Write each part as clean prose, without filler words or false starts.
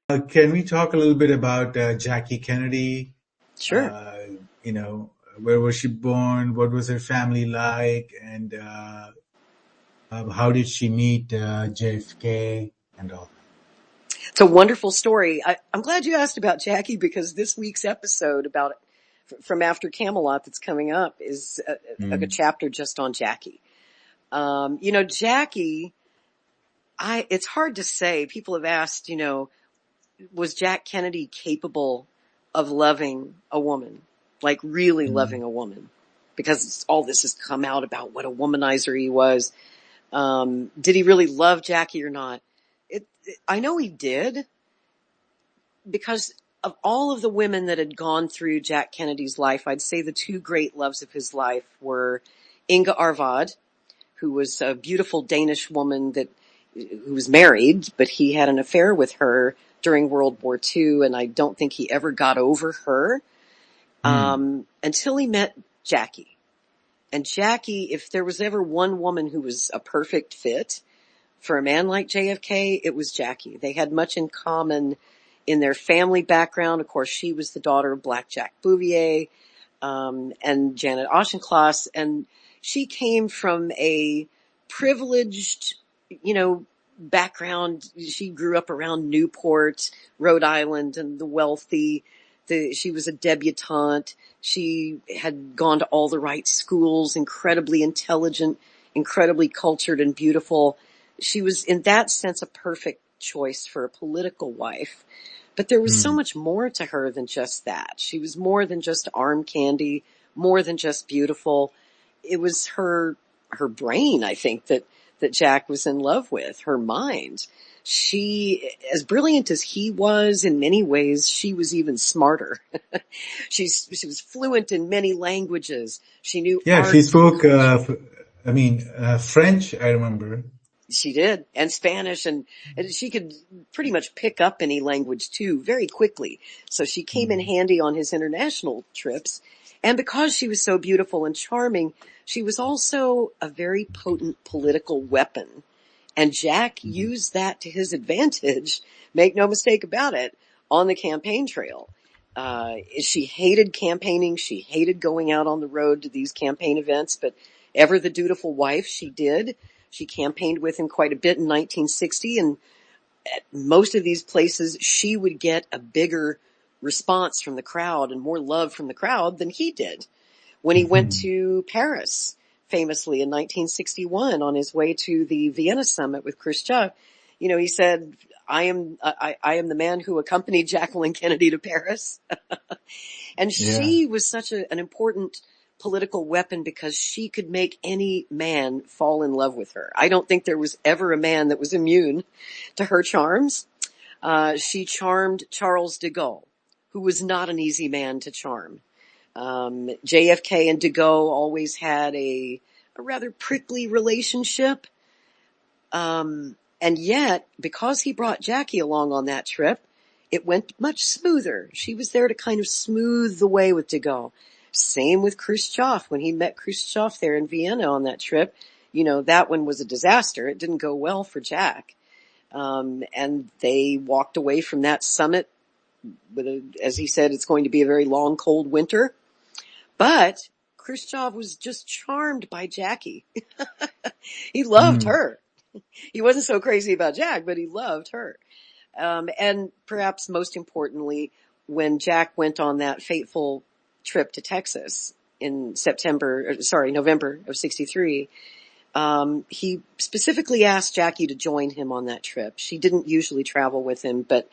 Can we talk a little bit about Jackie Kennedy? Sure. Uh, you know, where was she born? What was her family like? And how did she meet JFK and all that? It's a wonderful story. I'm glad you asked about Jackie because this week's episode about from after Camelot that's coming up is a Mm, chapter just on Jackie. Jackie, it's hard to say. People have asked, was Jack Kennedy capable of loving a woman? Like really mm, loving a woman? Because all this has come out about what a womanizer he was. Did he really love Jackie or not? I know he did because of all of the women that had gone through Jack Kennedy's life. I'd say the two great loves of his life were Inga Arvad, who was a beautiful Danish woman who was married, but he had an affair with her during World War II, and I don't think he ever got over her, mm, until he met Jackie. And Jackie, if there was ever one woman who was a perfect fit for a man like JFK, it was Jackie. They had much in common in their family background. Of course, she was the daughter of Black Jack Bouvier, and Janet Auchincloss, and she came from a privileged, background. She grew up around Newport, Rhode Island, and the wealthy. She was a debutante. She had gone to all the right schools, incredibly intelligent, incredibly cultured and beautiful. She was, in that sense, a perfect choice for a political wife. But there was so mm. much more to her than just that. She was more than just arm candy, more than just beautiful. It was her brain, I think, that Jack was in love with, her mind. She, as brilliant as he was in many ways, she was even smarter. She was fluent in many languages. She knew Yeah, she arts and spoke. culture. French. I remember. She did, and Spanish, and she could pretty much pick up any language too very quickly. So she came in Mm, handy on his international trips. And because she was so beautiful and charming, she was also a very potent political weapon. And Jack mm, used that to his advantage, make no mistake about it, on the campaign trail. She hated campaigning. She hated going out on the road to these campaign events, but ever the dutiful wife, she did. She campaigned with him quite a bit in 1960, and at most of these places, she would get a bigger response from the crowd and more love from the crowd than he did. When he went mhm. to Paris, famously in 1961, on his way to the Vienna summit with Khrushchev, he said, I am the man who accompanied Jacqueline Kennedy to Paris. And Yeah. she was such an important political weapon because she could make any man fall in love with her. I don't think there was ever a man that was immune to her charms. She charmed Charles de Gaulle, who was not an easy man to charm. JFK and de Gaulle always had a rather prickly relationship. And yet, because he brought Jackie along on that trip, it went much smoother. She was there to kind of smooth the way with de Gaulle. Same with Khrushchev. When he met Khrushchev there in Vienna on that trip, that one was a disaster. It didn't go well for Jack. And they walked away from that summit with as he said, it's going to be a very long, cold winter. But Khrushchev was just charmed by Jackie. He loved Mm, her. He wasn't so crazy about Jack, but he loved her. And perhaps most importantly, when Jack went on that fateful trip to Texas in November of 63, he specifically asked Jackie to join him on that trip. She didn't usually travel with him, but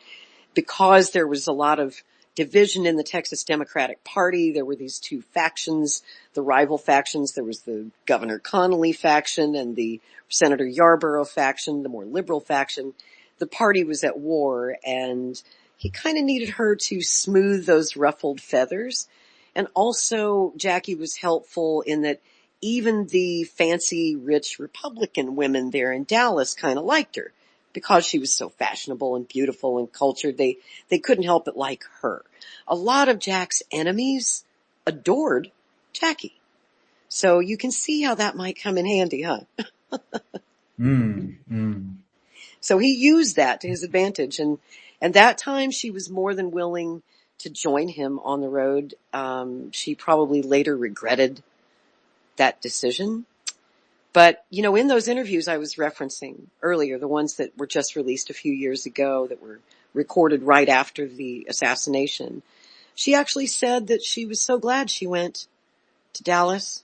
because there was a lot of division in the Texas Democratic Party, there were these two factions, the rival factions. There was the Governor Connolly faction and the Senator Yarborough faction, the more liberal faction. The party was at war, and he kind of needed her to smooth those ruffled feathers. And also, Jackie was helpful in that even the fancy, rich Republican women there in Dallas kind of liked her because she was so fashionable and beautiful and cultured. They couldn't help but like her. A lot of Jack's enemies adored Jackie. So you can see how that might come in handy, huh? mm, mm. So he used that to his advantage. And And that time she was more than willing to join him on the road. She probably later regretted that decision. But, in those interviews I was referencing earlier, the ones that were just released a few years ago that were recorded right after the assassination, she actually said that she was so glad she went to Dallas,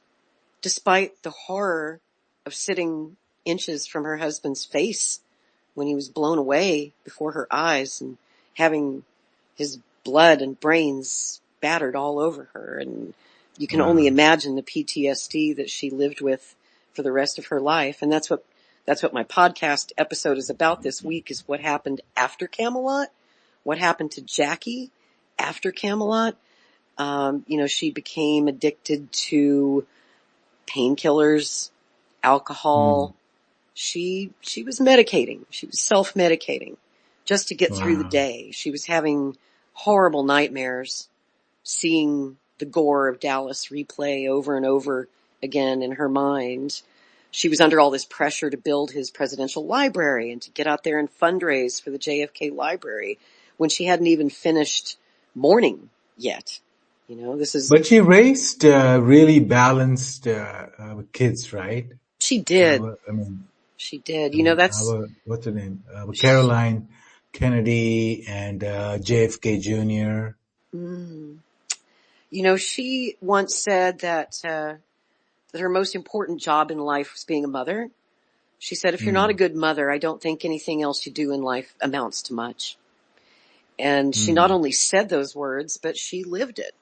despite the horror of sitting inches from her husband's face when he was blown away before her eyes and having his blood and brains battered all over her. And you can only imagine the PTSD that she lived with for the rest of her life. And that's what my podcast episode is about this week, is what happened after Camelot, what happened to Jackie after Camelot. She became addicted to painkillers, alcohol. She was medicating. She was self-medicating just to get through the day. She was having horrible nightmares, seeing the gore of Dallas replay over and over again in her mind. She was under all this pressure to build his presidential library and to get out there and fundraise for the JFK library when she hadn't even finished mourning yet. But she raised really balanced kids, right? She did. She did. What's her name? Caroline Kennedy and JFK Jr. She once said that her most important job in life was being a mother. She said, if you're not a good mother, I don't think anything else you do in life amounts to much. And she not only said those words, but she lived it.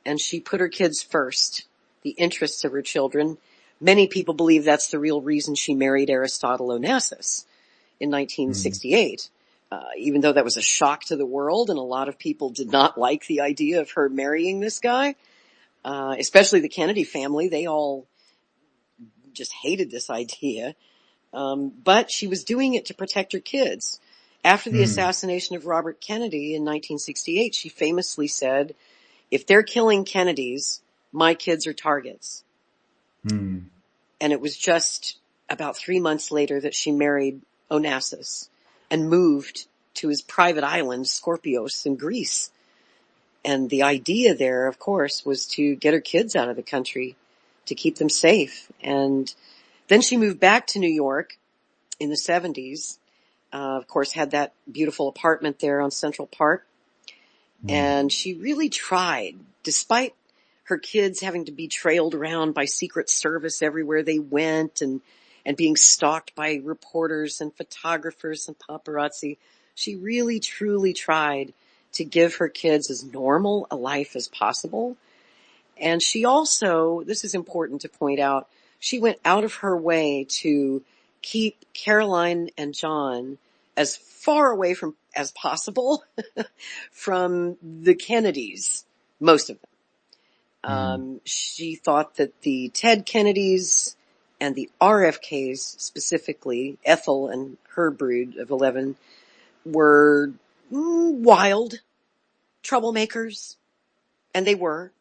And she put her kids first, the interests of her children. Many people believe that's the real reason she married Aristotle Onassis in 1968. Even though that was a shock to the world, and a lot of people did not like the idea of her marrying this guy, especially the Kennedy family. They all just hated this idea. But she was doing it to protect her kids. After the assassination of Robert Kennedy in 1968, she famously said, if they're killing Kennedys, my kids are targets. And it was just about 3 months later that she married Onassis and moved to his private island, Scorpios, in Greece. And the idea there, of course, was to get her kids out of the country, to keep them safe. And then she moved back to New York in the 70s, of course, had that beautiful apartment there on Central Park. And she really tried, despite her kids having to be trailed around by Secret Service everywhere they went and being stalked by reporters and photographers and paparazzi. She really, truly tried to give her kids as normal a life as possible. And she also, this is important to point out, she went out of her way to keep Caroline and John as far away from as possible from the Kennedys, most of them. She thought that the Ted Kennedys and the RFKs, specifically Ethel and her brood of 11, were wild troublemakers. And they were.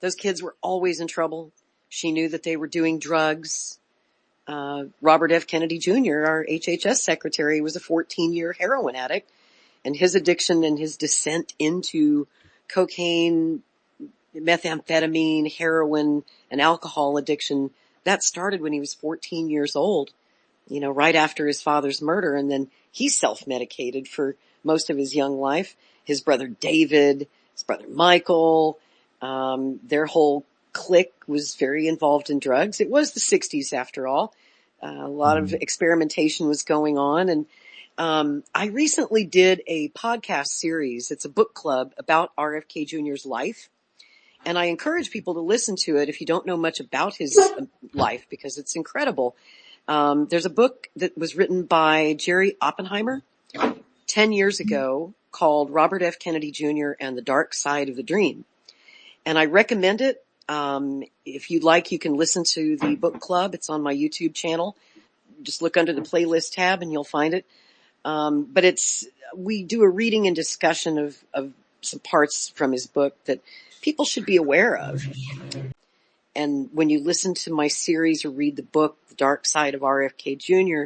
Those kids were always in trouble. She knew that they were doing drugs. Robert F. Kennedy Jr., our HHS secretary, was a 14-year heroin addict, and his addiction and his descent into cocaine, methamphetamine, heroin, and alcohol addiction, that started when he was 14 years old, right after his father's murder. And then he self-medicated for most of his young life. His brother David, his brother Michael, their whole clique was very involved in drugs. It was the 60s after all. A lot of experimentation was going on. And I recently did a podcast series. It's a book club about RFK Jr.'s life. And I encourage people to listen to it if you don't know much about his life, because it's incredible. There's a book that was written by Jerry Oppenheimer 10 years ago called Robert F. Kennedy Jr. and the Dark Side of the Dream. And I recommend it. If you'd like, you can listen to the book club. It's on my YouTube channel. Just look under the playlist tab and you'll find it. But we do a reading and discussion of some parts from his book that people should be aware of. And when you listen to my series or read the book, The Dark Side of RFK Jr.,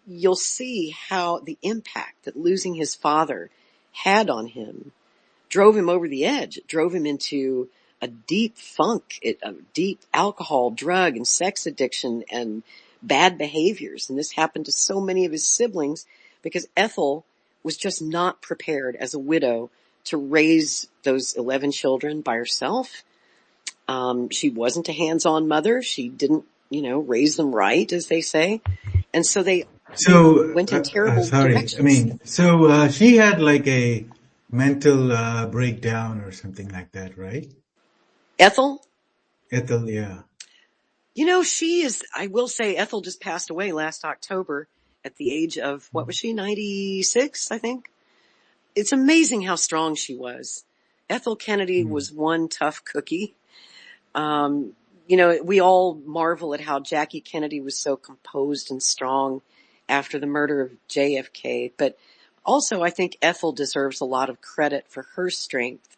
you'll see how the impact that losing his father had on him drove him over the edge. It drove him into a deep funk, a deep alcohol, drug, and sex addiction and bad behaviors. And this happened to so many of his siblings because Ethel was just not prepared as a widow to raise those 11 children by herself. She wasn't a hands-on mother. She didn't, raise them right, as they say. And so they So, went in terrible sorry. I directions. mean, so she had like a mental breakdown or something like that, right? Ethel, Ethel, yeah. I will say Ethel just passed away last October at the age of, what was she, 96, I think? It's amazing how strong she was. Ethel Kennedy Mm. was one tough cookie. We all marvel at how Jackie Kennedy was so composed and strong after the murder of JFK. But also, I think Ethel deserves a lot of credit for her strength.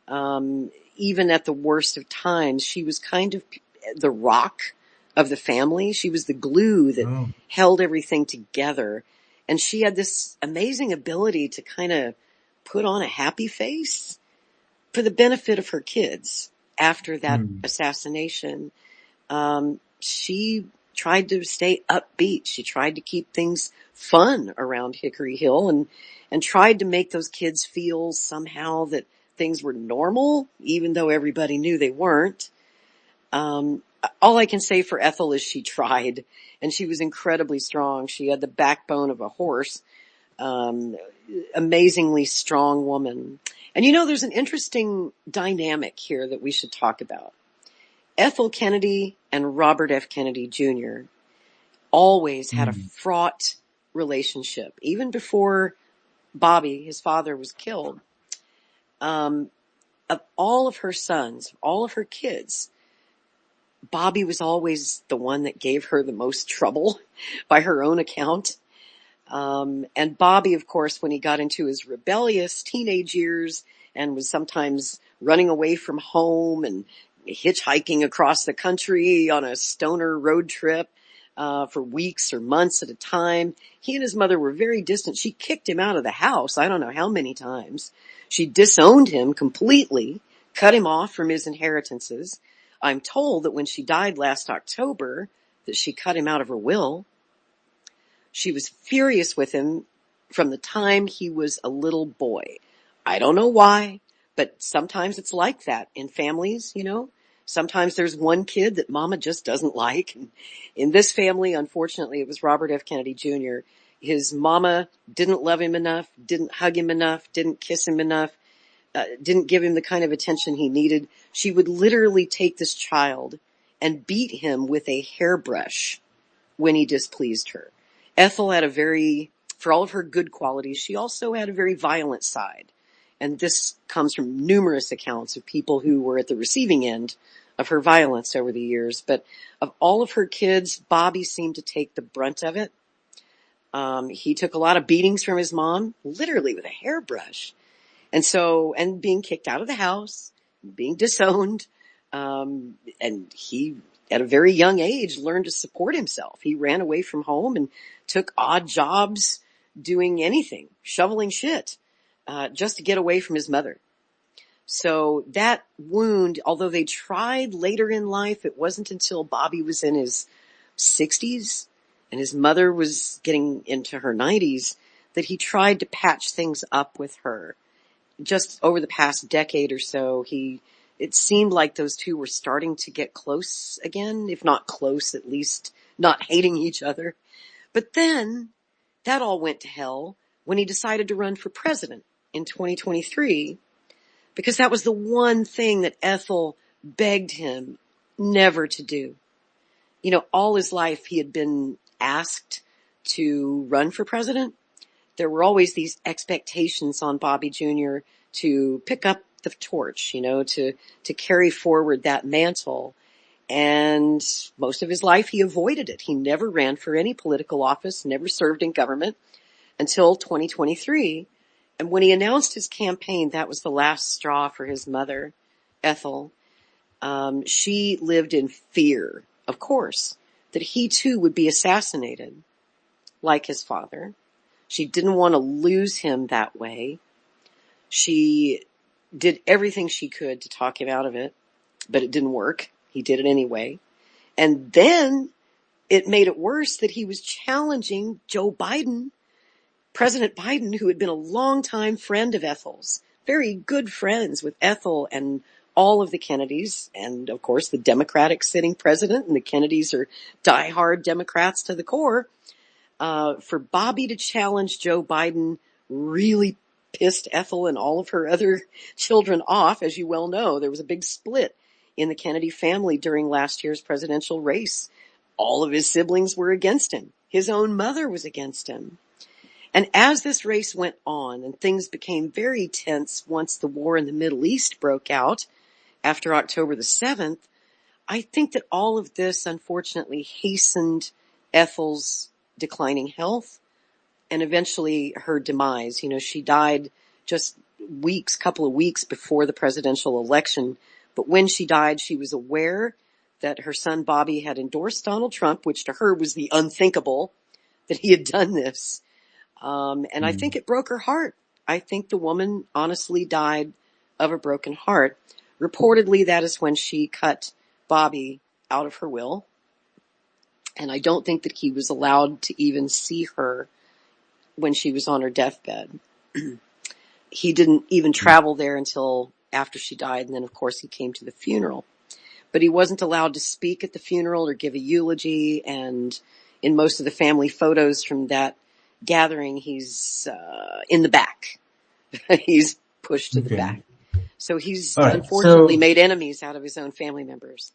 Even at the worst of times, she was kind of the rock of the family. She was the glue that Oh. held everything together. And she had this amazing ability to kind of put on a happy face for the benefit of her kids after that Mm. assassination. She tried to stay upbeat. She tried to keep things fun around Hickory Hill and tried to make those kids feel somehow that things were normal, even though everybody knew they weren't. All I can say for Ethel is she tried, and she was incredibly strong. She had the backbone of a horse. Amazingly strong woman. And there's an interesting dynamic here that we should talk about. Ethel Kennedy and Robert F. Kennedy Jr. always had a Mm. fraught relationship. Even before Bobby, his father, was killed. Of all of her sons, all of her kids, Bobby was always the one that gave her the most trouble by her own account. And Bobby, of course, when he got into his rebellious teenage years and was sometimes running away from home and hitchhiking across the country on a stoner road trip, for weeks or months at a time, he and his mother were very distant. She kicked him out of the house. I don't know how many times. She disowned him completely, cut him off from his inheritances. I'm told that when she died last October, that she cut him out of her will. She was furious with him from the time he was a little boy. I don't know why, but sometimes it's like that in families, Sometimes there's one kid that mama just doesn't like. And in this family, unfortunately, it was Robert F. Kennedy Jr. His mama didn't love him enough, didn't hug him enough, didn't kiss him enough, didn't give him the kind of attention he needed. She would literally take this child and beat him with a hairbrush when he displeased her. Ethel had for all of her good qualities, she also had a very violent side. And this comes from numerous accounts of people who were at the receiving end of her violence over the years. But of all of her kids, Bobby seemed to take the brunt of it. He took a lot of beatings from his mom, literally with a hairbrush. And being kicked out of the house, being disowned, and he, at a very young age, learned to support himself. He ran away from home and took odd jobs doing anything, shoveling shit, just to get away from his mother. So that wound, although they tried later in life, it wasn't until Bobby was in his 60s and his mother was getting into her 90s that he tried to patch things up with her. Just over the past decade or so, it seemed like those two were starting to get close again, if not close, at least not hating each other. But then that all went to hell when he decided to run for president in 2023, because that was the one thing that Ethel begged him never to do. All his life he had been asked to run for president. There were always these expectations on Bobby Jr. to pick up the torch, to carry forward that mantle. And most of his life he avoided it. He never ran for any political office, never served in government until 2023. And when he announced his campaign, that was the last straw for his mother, Ethel. She lived in fear, of course, that he too would be assassinated. like his father. She didn't want to lose him that way. She did everything she could to talk him out of it, but it didn't work. He did it anyway. And then it made it worse that he was challenging Joe Biden, President Biden, who had been a longtime friend of Ethel's, very good friends with Ethel and all of the Kennedys, and of course the Democratic sitting president, and the Kennedys are diehard Democrats to the core. For Bobby to challenge Joe Biden really pissed Ethel and all of her other children off. As you well know, there was a big split in the Kennedy family during last year's presidential race. All of his siblings were against him. His own mother was against him. And as this race went on and things became very tense once the war in the Middle East broke out after October the 7th, I think that all of this unfortunately hastened Ethel's declining health and eventually her demise. You know, she died just couple of weeks before the presidential election. But when she died, she was aware that her son Bobby had endorsed Donald Trump, which to her was the unthinkable that he had done this. And I think it broke her heart. I think the woman honestly died of a broken heart. Reportedly, that is when she cut Bobby out of her will. And I don't think that he was allowed to even see her when she was on her deathbed. He didn't even travel there until after she died. And then, of course, he came to the funeral. But he wasn't allowed to speak at the funeral or give a eulogy. And in most of the family photos from that gathering, he's in the back. He's pushed to the back. So he's unfortunately made enemies out of his own family members.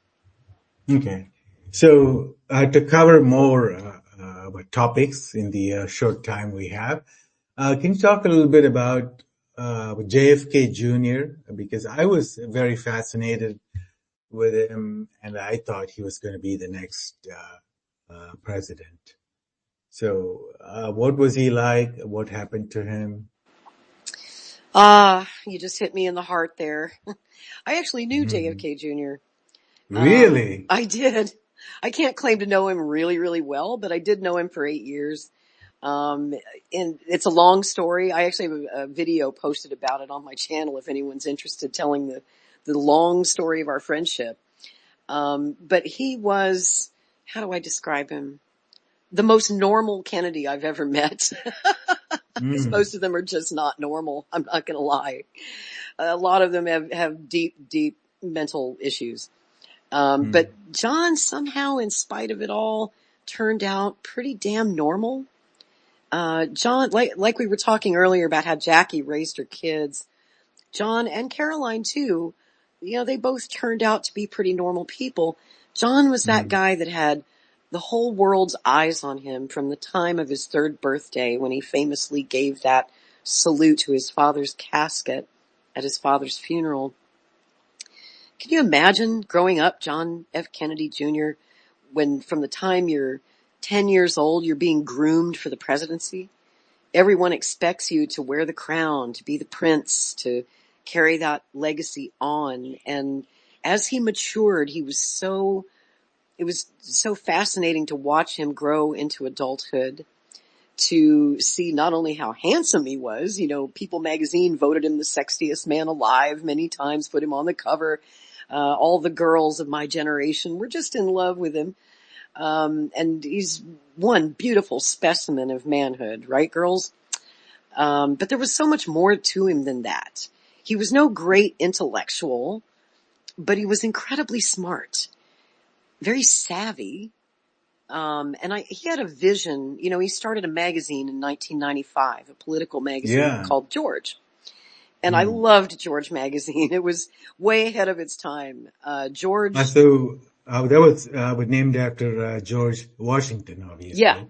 Okay. So to cover more topics in the short time we have, can you talk a little bit about JFK Jr.? Because I was very fascinated with him, and I thought he was going to be the next president. So what was he like? What happened to him? You just hit me in the heart there. I actually knew JFK Jr. Really? I did. I can't claim to know him really, really well, but I did know him for 8 years. And it's a long story. I actually have a video posted about it on my channel if anyone's interested, telling the long story of our friendship. But he was, how do I describe him? The most normal Kennedy I've ever met. Because most of them are just not normal. I'm not going to lie. A lot of them have deep, deep mental issues. But John somehow, in spite of it all, turned out pretty damn normal. John, like we were talking earlier about how Jackie raised her kids, John and Caroline too, you know, they both turned out to be pretty normal people. John was that guy that had the whole world's eyes on him from the time of his 3rd birthday when he famously gave that salute to his father's casket at his father's funeral. Can you imagine growing up, John F. Kennedy Jr., when from the time you're 10 years old, you're being groomed for the presidency? Everyone expects you to wear the crown, to be the prince, to carry that legacy on. And as he matured, it was so fascinating to watch him grow into adulthood, to see not only how handsome he was, you know, People magazine voted him the sexiest man alive many times, put him on the cover. All the girls of my generation were just in love with him. And he's one beautiful specimen of manhood, right, girls? But there was so much more to him than that. He was no great intellectual, but he was incredibly smart, very savvy. He had a vision. You know, he started a magazine in 1995, a political magazine called George. And I loved George magazine. It was way ahead of its time. George. So that was named after George Washington, obviously. Yeah.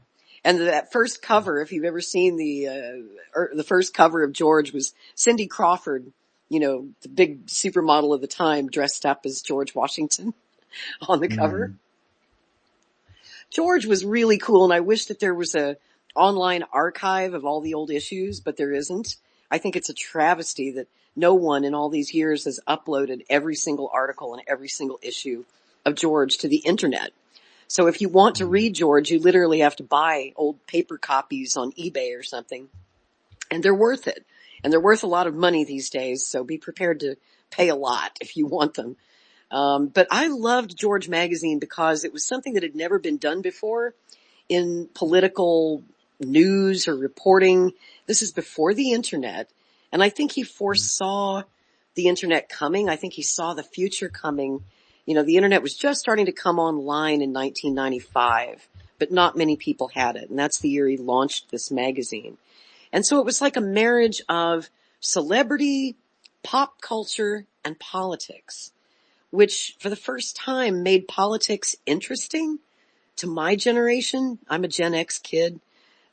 And that first cover, if you've ever seen the first cover of George, was Cindy Crawford, you know, the big supermodel of the time, dressed up as George Washington on the cover. George was really cool, and I wish that there was a online archive of all the old issues, but there isn't. I think it's a travesty that no one in all these years has uploaded every single article and every single issue of George to the internet. So if you want to read George, you literally have to buy old paper copies on eBay or something. And they're worth it. And they're worth a lot of money these days, so be prepared to pay a lot if you want them. But I loved George magazine because it was something that had never been done before in political news or reporting. This is before the internet. And I think he foresaw the internet coming. I think he saw the future coming. You know, the internet was just starting to come online in 1995, but not many people had it. And that's the year he launched this magazine. And so it was like a marriage of celebrity, pop culture, and politics, which for the first time made politics interesting to my generation. I'm a Gen X kid.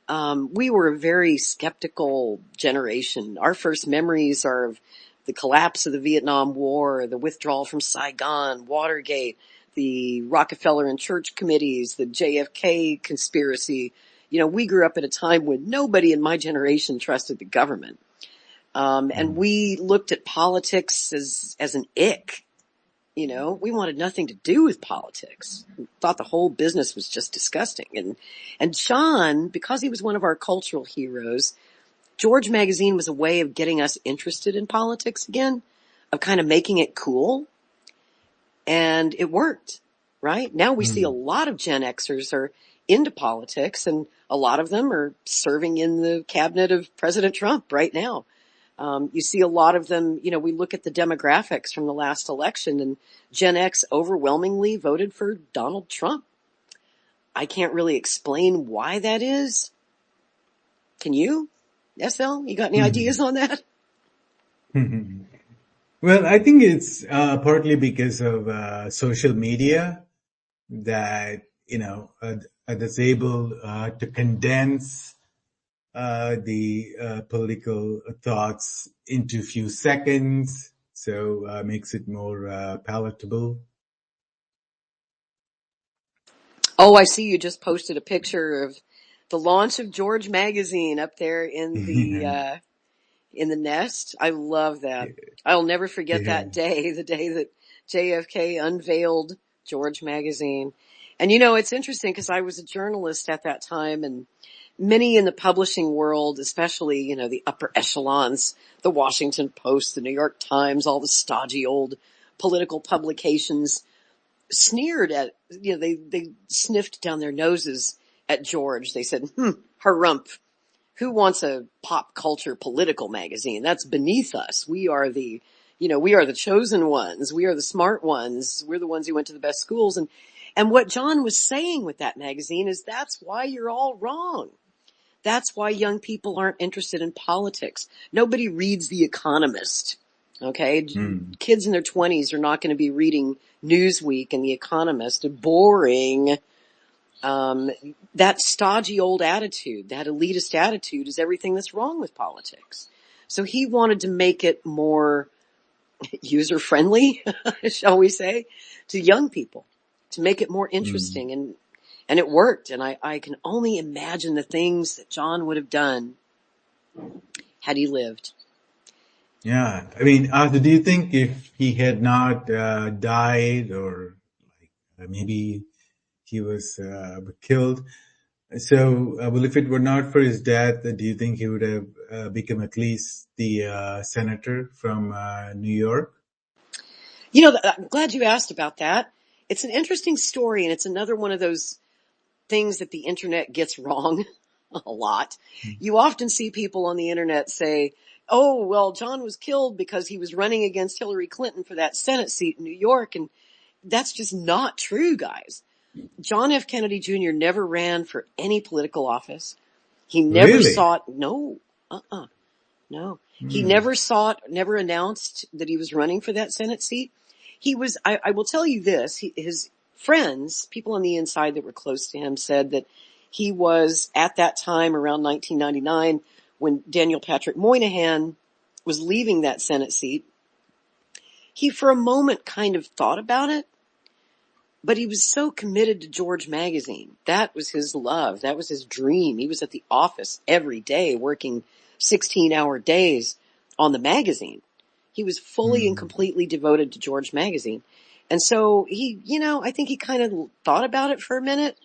We were a very skeptical generation. Our first memories are of the collapse of the Vietnam War, the withdrawal from Saigon, Watergate, the Rockefeller and Church committees, the JFK conspiracy. You know, we grew up at a time when nobody in my generation trusted the government. And we looked at politics as an ick. You know, we wanted nothing to do with politics. We thought the whole business was just disgusting. And John, because he was one of our cultural heroes, George magazine was a way of getting us interested in politics again, of kind of making it cool. And it worked, right? Now we see a lot of Gen Xers are into politics, and a lot of them are serving in the cabinet of President Trump right now. You see a lot of them, you know, we look at the demographics from the last election, and Gen X overwhelmingly voted for Donald Trump. I can't really explain why that is. Can you, SL? You got any ideas on that? Well, I think it's partly because of social media that, that's able to condense the political thoughts into a few seconds, so makes it more palatable. Oh, I see you just posted a picture of the launch of George magazine up there in the nest. I love that. I'll never forget Yeah. that day, the day that JFK unveiled George magazine. And you know, it's interesting because I was a journalist at that time, and many in the publishing world, especially, you know, the upper echelons, the Washington Post, the New York Times, all the stodgy old political publications sneered at, you know, they sniffed down their noses at George. They said, harump. Who wants a pop culture political magazine? That's beneath us. We are the chosen ones. We are the smart ones. We're the ones who went to the best schools. And what John was saying with that magazine is that's why you're all wrong. That's why young people aren't interested in politics. Nobody reads The Economist. Okay. Kids in their 20s are not going to be reading Newsweek and The Economist. Boring. That stodgy old attitude, that elitist attitude is everything that's wrong with politics. So he wanted to make it more user friendly, shall we say, to young people, to make it more interesting. And it worked. And I can only imagine the things that John would have done had he lived. Yeah. I mean, Arthur, do you think if he had not died, or maybe he was killed, so well, if it were not for his death, do you think he would have become at least the senator from New York? You know, I'm glad you asked about that. It's an interesting story, and it's another one of those things that the internet gets wrong a lot. You often see people on the internet say, oh, well, John was killed because he was running against Hillary Clinton for that Senate seat in New York. And that's just not true, guys. John F. Kennedy Jr. never ran for any political office. He never Really? sought, no. He never announced that he was running for that Senate seat. He was, I will tell you this, his friends, people on the inside that were close to him, said that he was at that time around 1999 when Daniel Patrick Moynihan was leaving that Senate seat. He for a moment kind of thought about it, but he was so committed to George magazine. That was his love. That was his dream. He was at the office every day working 16-hour days on the magazine. He was fully and completely devoted to George magazine. And so he, I think he kind of thought about it for a minute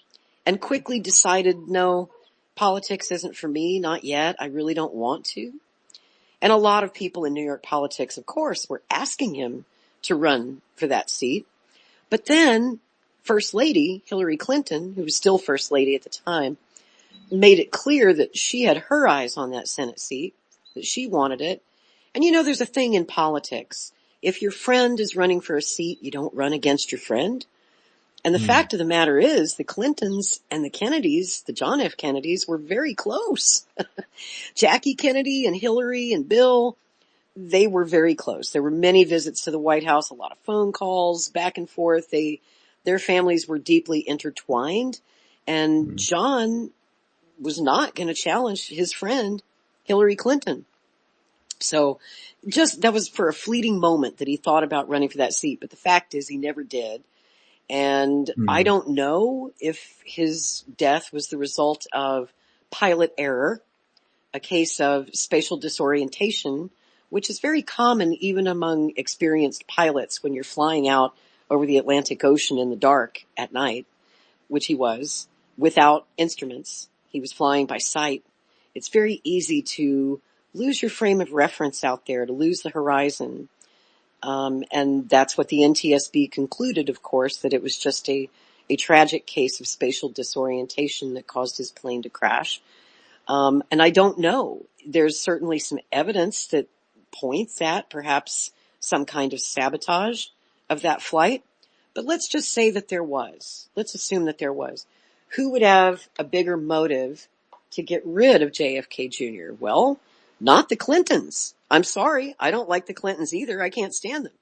and quickly decided, no, politics isn't for me, not yet. I really don't want to. And a lot of people in New York politics, of course, were asking him to run for that seat. But then First Lady Hillary Clinton, who was still First Lady at the time, made it clear that she had her eyes on that Senate seat, that she wanted it. And there's a thing in politics. If your friend is running for a seat, you don't run against your friend. And the fact of the matter is, the Clintons and the Kennedys, the John F. Kennedys, were very close. Jackie Kennedy and Hillary and Bill, they were very close. There were many visits to the White House, a lot of phone calls, back and forth. Their families were deeply intertwined. And John was not going to challenge his friend, Hillary Clinton. So that was for a fleeting moment that he thought about running for that seat. But the fact is he never did. And I don't know if his death was the result of pilot error, a case of spatial disorientation, which is very common even among experienced pilots when you're flying out over the Atlantic Ocean in the dark at night, which he was, without instruments. He was flying by sight. It's very easy to lose your frame of reference out there, to lose the horizon. And that's what the NTSB concluded, of course, that it was just a tragic case of spatial disorientation that caused his plane to crash. And I don't know. There's certainly some evidence that points at perhaps some kind of sabotage of that flight. But let's just say that there was. Let's assume that there was. Who would have a bigger motive to get rid of JFK Jr.? Well, not the Clintons. I'm sorry. I don't like the Clintons either. I can't stand them.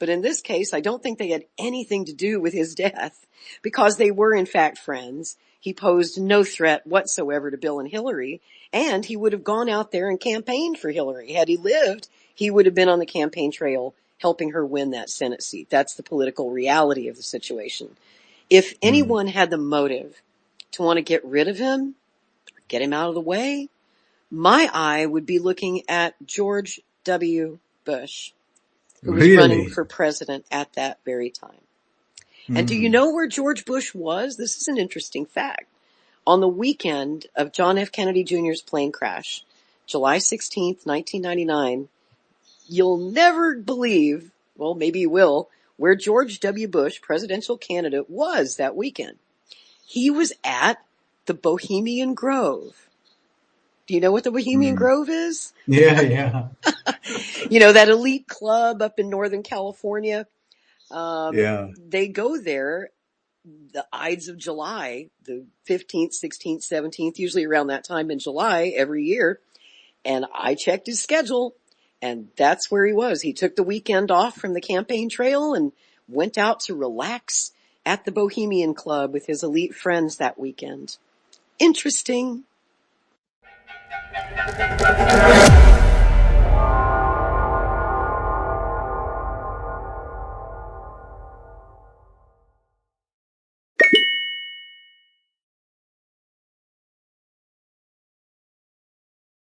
But in this case, I don't think they had anything to do with his death because they were in fact friends. He posed no threat whatsoever to Bill and Hillary, and he would have gone out there and campaigned for Hillary. Had he lived, he would have been on the campaign trail helping her win that Senate seat. That's the political reality of the situation. If anyone had the motive to want to get rid of him, get him out of the way, my eye would be looking at George W. Bush, who was running for president at that very time. And do you know where George Bush was? This is an interesting fact. On the weekend of John F. Kennedy Jr.'s plane crash, July 16th, 1999, you'll never believe, well, maybe you will, where George W. Bush, presidential candidate, was that weekend. He was at the Bohemian Grove. Do you know what the Bohemian Grove is? Yeah. That elite club up in Northern California. They go there the Ides of July, the 15th, 16th, 17th, usually around that time in July every year. And I checked his schedule, and that's where he was. He took the weekend off from the campaign trail and went out to relax at the Bohemian Club with his elite friends that weekend. Interesting.